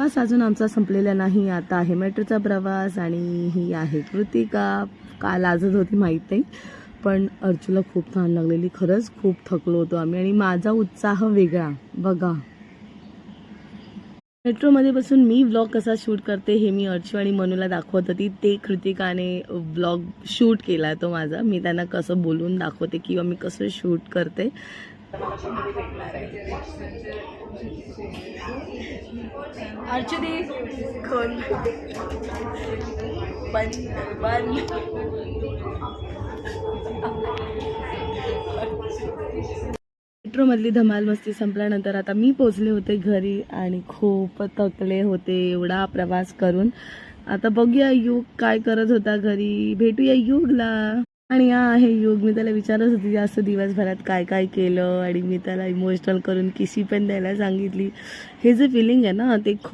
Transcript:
प्रवास अजून आमचा संपलेला नाही. आता आहे मेट्रोचा प्रवास आणि ही आहे कृतिका. काल आजच होती माहीत नाही, पण अर्चूला खूप तहान लागलेली. खरंच खूप थकलो होतो आम्ही आणि माझा उत्साह वेगळा बघा. मेट्रोमध्ये बसून मी व्लॉग कसा शूट करते हे मी अर्चू आणि मनूला दाखवत होती. ते कृतिकाने व्लॉग शूट केला तो माझा. मी त्यांना कसं बोलून दाखवते किंवा मी कसं शूट करते. अर्चुदी खोल बंद बंद. मेट्रोमधली धमाल मस्ती संपल्यानंतर आता मी पोचले होते घरी आणि खूप थकले होते एवढा प्रवास करून. आता बघूया युग काय करत होता घरी. भेटूया युगला. आणि हा आहे युग. मी त्याला विचारत होती जास्त दिवसभरात काय काय केलं आणि मी त्याला इमोशनल करून किसी पण द्यायला सांगितली. हे जे फिलिंग आहे ना ते खूप